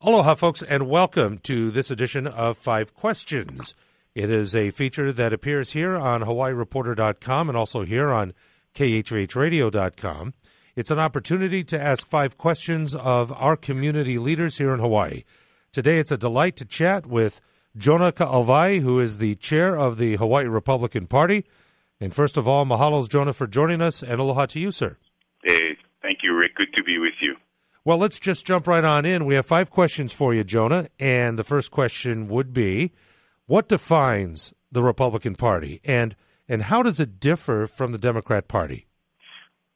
Aloha, folks, and welcome to this edition of Five Questions. It is a feature that appears here on HawaiiReporter.com and also here on KHVHradio.com. It's an opportunity to ask five questions of our community leaders here in Hawaii. Today, it's a delight to chat with Jonah Ka, auwai, who is the chair of the Hawaii Republican Party. And first of all, mahalos, Jonah, for joining us, and aloha to you, sir. Hey, thank you, Rick. Good to be with you. Well, let's just jump right on in. We have five questions for you, Jonah, and the first question would be, what defines the Republican Party, and how does it differ from the Democrat Party?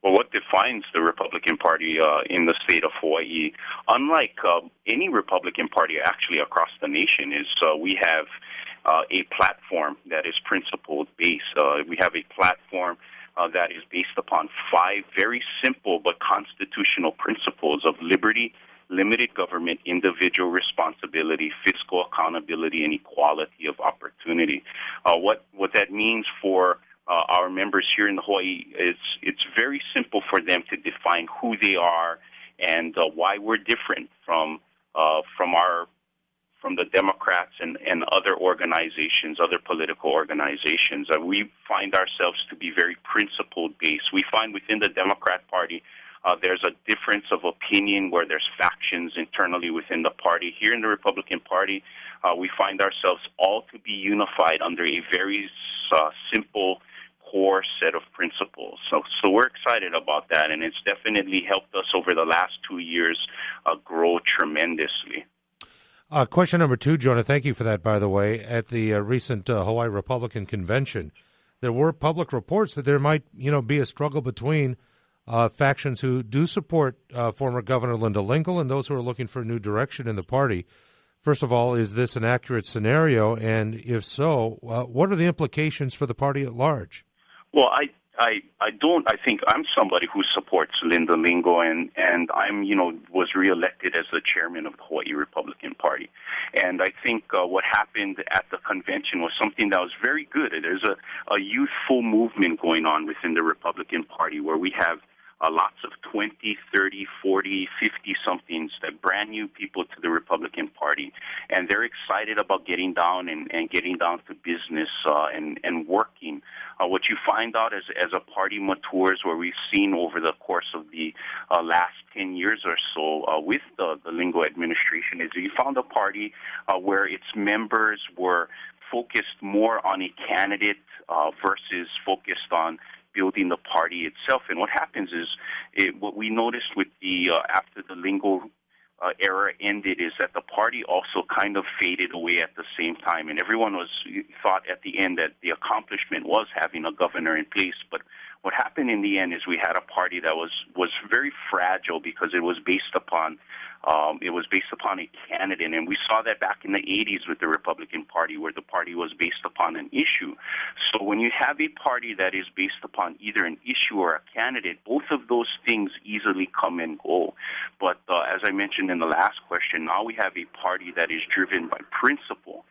Well, what defines the Republican Party in the state of Hawaii, unlike any Republican Party actually across the nation, is we have a platform that is principle-based. We have a platform that is based upon five very simple but constitutional principles of liberty, limited government, individual responsibility, fiscal accountability, and equality of opportunity. What that means for our members here in Hawaii is it's very simple for them to define who they are and why we're different from the Democrats and other organizations, other political organizations. We find ourselves to be very principle-based. We find within the Democrat Party there's a difference of opinion where there's factions internally within the party. Here in the Republican Party, we find ourselves all to be unified under a very simple core set of principles. So we're excited about that, and it's definitely helped us over the last 2 years grow tremendously. Question number two, Jonah, thank you for that, by the way. At the recent Hawaii Republican Convention, there were public reports that there might, be a struggle between factions who do support former Governor Linda Lingle and those who are looking for a new direction in the party. First of all, is this an accurate scenario? And if so, what are the implications for the party at large? Well, I don't. I think I'm somebody who supports Linda Lingle, and I'm, was reelected as the chairman of the Hawaii Republican Party. And I think what happened at the convention was something that was very good. There's a youthful movement going on within the Republican Party where we have lots of 20, 30, 40, 50-somethings, that brand new people to the Republican Party. And they're excited about getting down and getting down to business and working. What you find out as a party matures, where we've seen over the course of the last 10 years or so with the Lingle administration, is you found a party where its members were focused more on a candidate versus focused on building the party itself. And what happens is, what we noticed with the after the Lingle era ended, is that the party also kind of faded away at the same time. And everyone thought at the end that the accomplishment was having a governor in place. But what happened in the end is we had a party that was very fragile because it was based upon a candidate, and we saw that back in the 80s with the Republican Party, where the party was based upon an issue. So when you have a party that is based upon either an issue or a candidate, both of those things easily come and go. But as I mentioned in the last question, now we have a party that is driven by principle.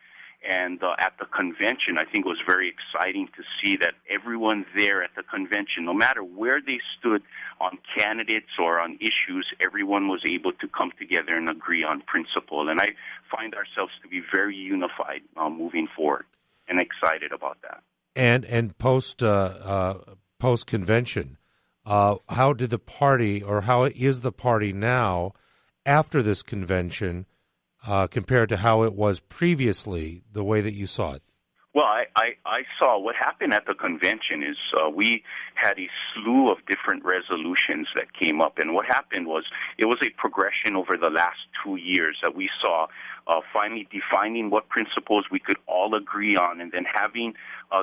And at the convention, I think it was very exciting to see that everyone there at the convention, no matter where they stood on candidates or on issues, everyone was able to come together and agree on principle. And I find ourselves to be very unified moving forward, and excited about that. And post convention, how did the party, or how is the party now after this convention, compared to how it was previously, the way that you saw it? Well, I saw what happened at the convention is we had a slew of different resolutions that came up. And what happened was it was a progression over the last 2 years that we saw finally defining what principles we could all agree on, and then having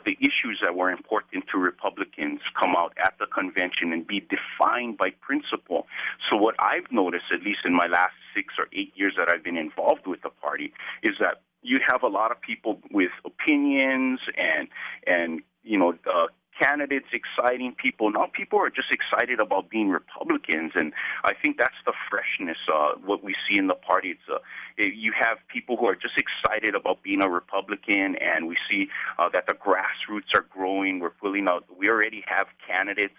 the issues that were important to Republicans come out at the convention and be defined by principle. So what I've noticed, at least in my last 6 or 8 years that I've been involved with the party, is that you have a lot of people with opinions and candidates, exciting people. Now people are just excited about being Republicans, and I think that's the freshness, what we see in the party. You have people who are just excited about being a Republican, and we see that the grassroots are growing. We're pulling out. We already have candidates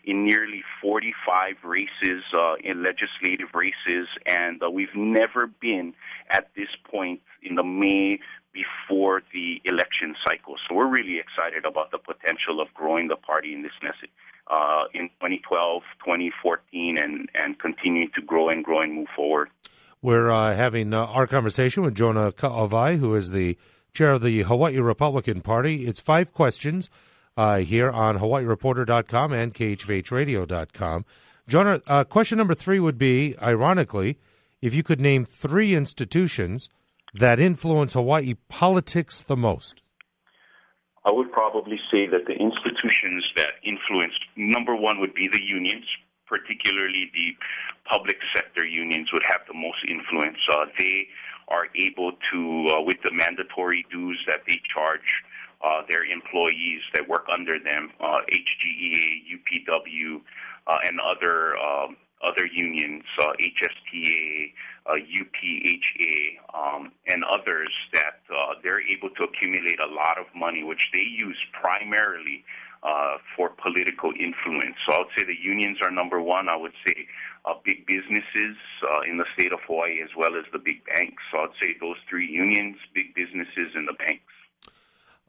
in nearly 45 races, in legislative races, and we've never been at this point in the May before the election cycle. So we're really excited about the potential of growing the party in this message in 2012, 2014, and continuing to grow and move forward. We're having our conversation with Jonah Ka, auwai, who is the chair of the Hawaii Republican Party. It's 5 questions here on hawaiireporter.com and KHVHradio.com. Jonah, question number 3 would be, ironically, if you could name 3 institutions that influence Hawaii politics the most. I would probably say that the institutions that influence, number 1 would be the unions, particularly the public sector unions would have the most influence. They are able to, with the mandatory dues that they charge their employees that work under them, HGEA, UPW, and other unions, HSTA, UPHA, and others, that they're able to accumulate a lot of money, which they use primarily for political influence. So I would say the unions are number 1. I would say big businesses in the state of Hawaii, as well as the big banks. So I'd say those 3: unions, big businesses, and the banks.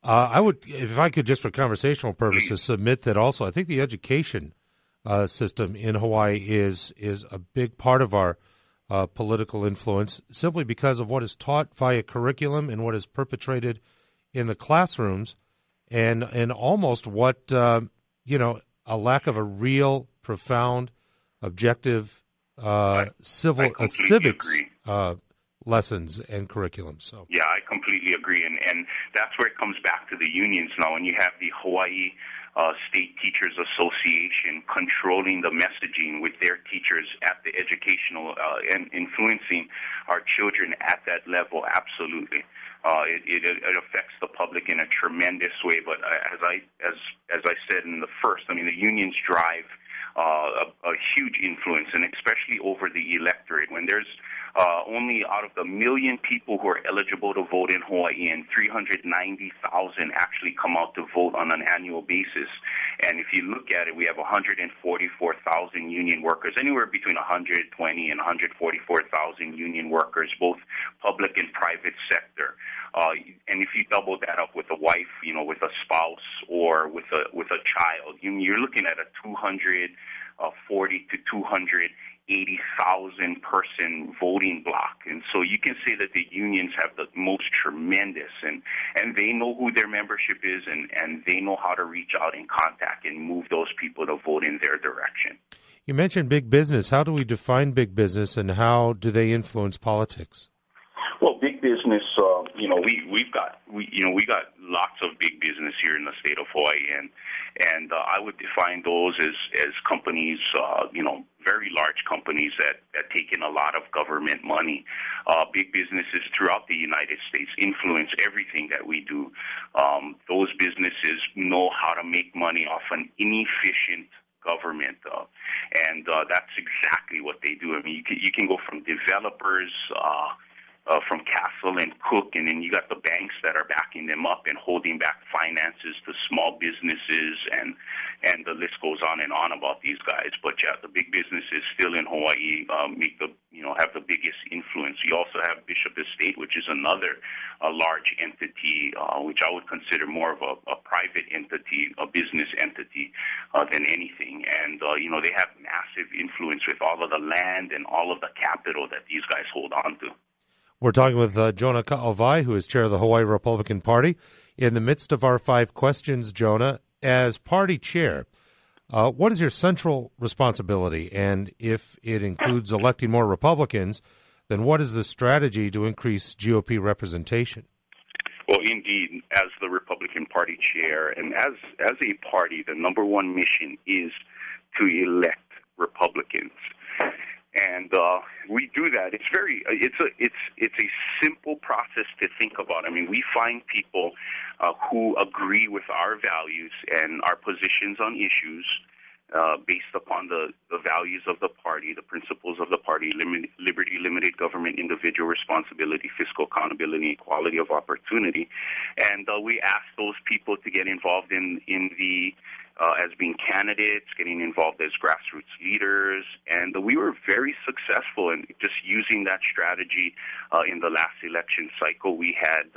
I would, if I could, just for conversational purposes, submit that also I think the education system in Hawaii is a big part of our political influence, simply because of what is taught via curriculum and what is perpetrated in the classrooms, and almost what a lack of a real, profound, objective civics lessons and curriculum. So yeah, I completely agree, and that's where it comes back to the unions now. When you have the Hawaii State Teachers Association controlling the messaging with their teachers at the educational and influencing our children at that level, absolutely. It affects the public in a tremendous way. But as I said in the first, I mean, the unions drive a huge influence, and especially over the electorate. When there's only out of the 1 million people who are eligible to vote in Hawaii, and 390,000 actually come out to vote on an annual basis. And if you look at it, we have 144,000 union workers, anywhere between 120 and 144,000 union workers, both public and private sector. And if you double that up with a wife, with a spouse, or with a child, you're looking at a 240 to 280,000 person voting block. And so you can say that the unions have the most tremendous, and they know who their membership is, and they know how to reach out and contact and move those people to vote in their direction. You mentioned big business. How do we define big business, and how do they influence politics? Well, big business, we got lots of big business here in the state of Hawaii, and I would define those as companies, very large companies that take in a lot of government money. Big businesses throughout the United States influence everything that we do. Those businesses know how to make money off an inefficient government, and that's exactly what they do. I mean, you can go from developers, from Castle and Cook, and then you got the banks that are backing them up and holding back finances to small businesses, and the list goes on and on about these guys. But yeah, the big businesses still in Hawaii have the biggest influence. You also have Bishop Estate, which is another large entity, which I would consider more of a private entity, a business entity, than anything. And they have massive influence with all of the land and all of the capital that these guys hold on to. We're talking with Jonah Ka, auwai, who is chair of the Hawaii Republican Party. In the midst of our 5 questions, Jonah, as party chair, what is your central responsibility? And if it includes electing more Republicans, then what is the strategy to increase GOP representation? Well, indeed, as the Republican Party chair and as a party, the number 1 mission is to elect Republicans. And we do that. It's a simple process to think about. I mean, we find people who agree with our values and our positions on issues based upon the values of the party, the principles of the party: liberty, limited government, individual responsibility, fiscal accountability, equality of opportunity. And we ask those people to get involved in the as being candidates, getting involved as grassroots leaders, and we were very successful in just using that strategy in the last election cycle. We had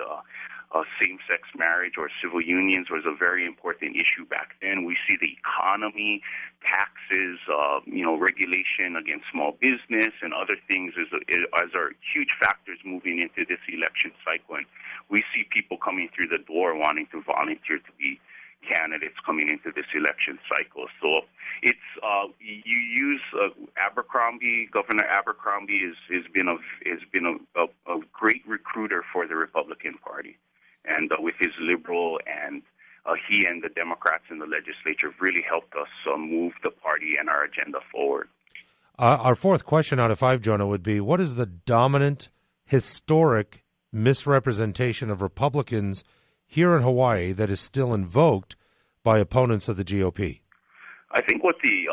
same-sex marriage or civil unions was a very important issue back then. We see the economy, taxes, regulation against small business and other things as are huge factors moving into this election cycle. And we see people coming through the door wanting to volunteer to be candidates coming into this election cycle. So it's you use Governor Abercrombie has been a great recruiter for the Republican Party, and with his liberal and he and the Democrats in the legislature have really helped us move the party and our agenda forward. Our fourth question out of 5, Jonah, would be: what is the dominant historic misrepresentation of Republicans here in Hawaii that is still invoked by opponents of the GOP? I think what the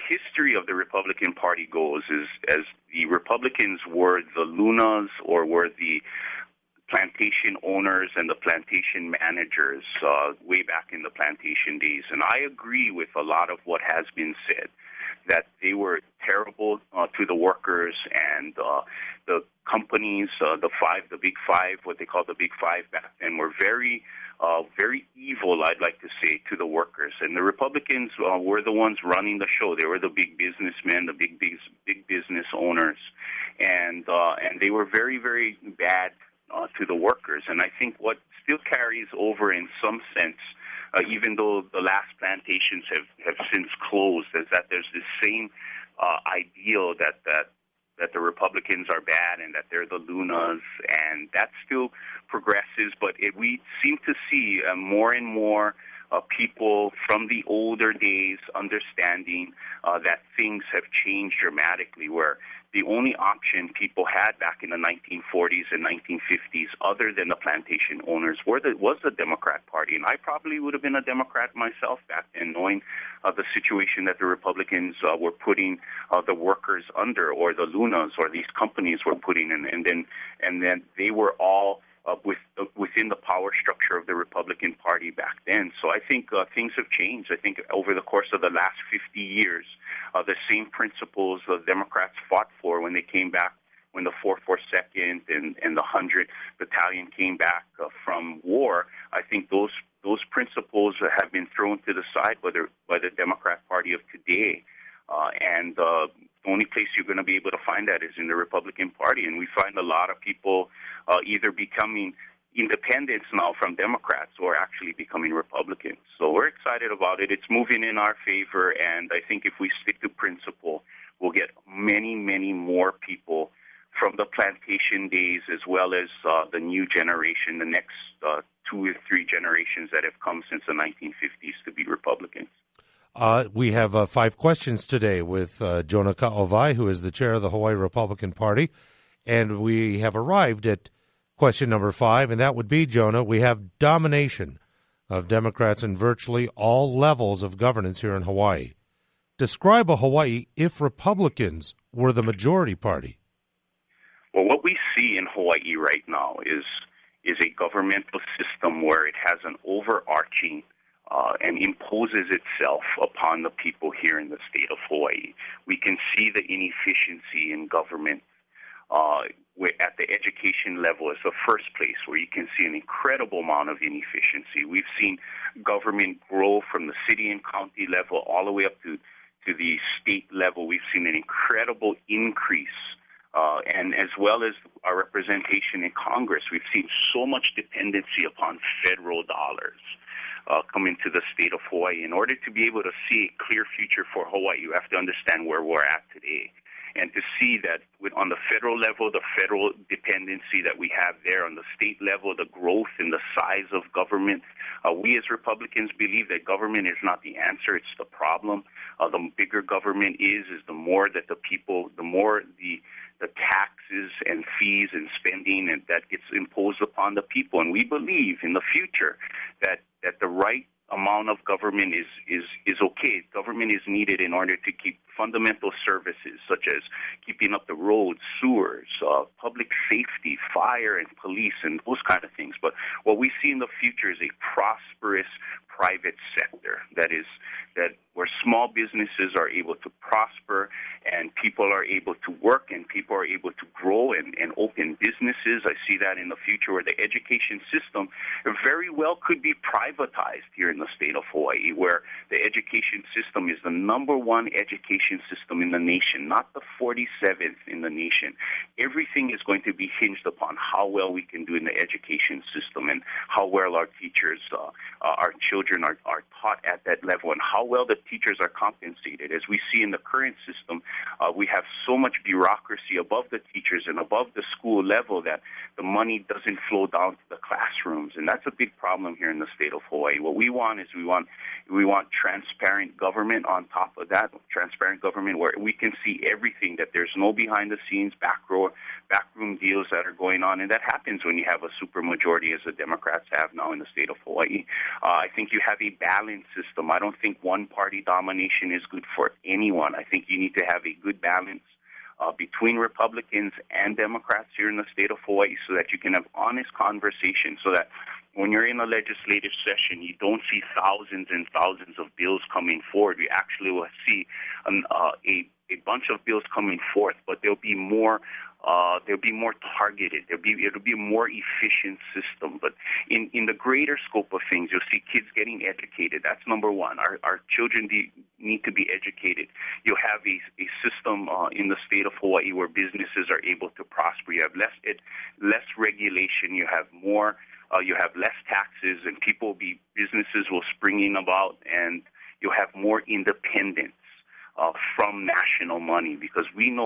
history of the Republican Party goes is, as the Republicans were the Lunas or were the plantation owners and the plantation managers way back in the plantation days. And I agree with a lot of what has been said, that they were terrible to the workers, and the companies, the Big Five, what they call the Big Five back then, were very evil, I'd like to say, to the workers. And the Republicans were the ones running the show. They were the big businessmen, the big business owners, and they were very, very bad to the workers. And I think what still carries over in some sense, even though the last plantations have since closed, is that there's this same ideal that the Republicans are bad and that they're the Lunas, and that still progresses. But we seem to see more and more people from the older days understanding that things have changed dramatically, where the only option people had back in the 1940s and 1950s, other than the plantation owners, was the Democrat Party. And I probably would have been a Democrat myself back then, knowing the situation that the Republicans were putting the workers under, or the Lunas, or these companies were putting in, and then they were all within the power structure of the Republican Party back then. So I think things have changed. I think over the course of the last 50 years, the same principles the Democrats fought for when they came back, when the 442nd and the 100th Battalion came back from war, I think those principles have been thrown to the side by the Democrat Party of today. And the only place you're going to be able to find that is in the Republican Party. And we find a lot of people either becoming independents now from Democrats or actually becoming Republicans. So we're excited about it. It's moving in our favor, and I think if we stick to principle, we'll get many, many more people from the plantation days, as well as the new generation, the next 2 or 3 generations that have come since the 1950s to be Republicans. We have 5 questions today with Jonah Ka, auwai, who is the chair of the Hawaii Republican Party, and we have arrived at question number 5, and that would be, Jonah, we have domination of Democrats in virtually all levels of governance here in Hawaii. Describe a Hawaii if Republicans were the majority party. Well, what we see in Hawaii right now is a governmental system where it has an overarching and imposes itself upon the people here in the state of Hawaii. We can see the inefficiency in government at the education level as the first place where you can see an incredible amount of inefficiency. We've seen government grow from the city and county level all the way up to the state level. We've seen an incredible increase. And as well as our representation in Congress, we've seen so much dependency upon federal dollars come into the state of Hawaii. In order to be able to see a clear future for Hawaii, you have to understand where we're at today. and to see that on the federal level, the federal dependency that we have there, on the state level, the growth in the size of government. We as Republicans believe that government is not the answer, it's the problem. The bigger government is the more that the people, the more the taxes and fees and spending and that gets imposed upon the people. And we believe in the future that the right amount of government is okay. Government is needed in order to keep fundamental services such as keeping up the roads, sewers, public safety, fire and police, and those kind of things. But what we see in the future is a prosperous private sector that where small businesses are able to prosper and people are able to work and people are able to grow and open businesses. I see that in the future where the education system very well could be privatized here in the state of Hawaii, where the education system is the number one education system in the nation, not the 47th in the nation. Everything is going to be hinged upon how well we can do in the education system and how well our teachers, our children are taught at that level and how well the teachers are compensated. As we see in the current system, we have so much bureaucracy above the teachers and above the school level that the money doesn't flow down to the classrooms, and that's a big problem here in the state of Hawaii. What we want is we want transparent government on top of that, transparent government where we can see everything, that there's no behind-the-scenes backroom deals that are going on, and that happens when you have a supermajority as the Democrats have now in the state of Hawaii. I think you have a balanced system. I don't think one-party domination is good for anyone. I think you need to have a good balance between Republicans and Democrats here in the state of Hawaii so that you can have honest conversations, so that when you're in a legislative session, you don't see thousands and thousands of bills coming forward. You actually will see a bunch of bills coming forth, but there'll be more targeted. It'll be a more efficient system. But in the greater scope of things, you'll see kids getting educated. That's number one. Our children need to be educated. You'll have a system in the state of Hawaii where businesses are able to prosper. You have less regulation. You have more. You have less taxes, and businesses will spring in about, and you'll have more independence from national money, because we know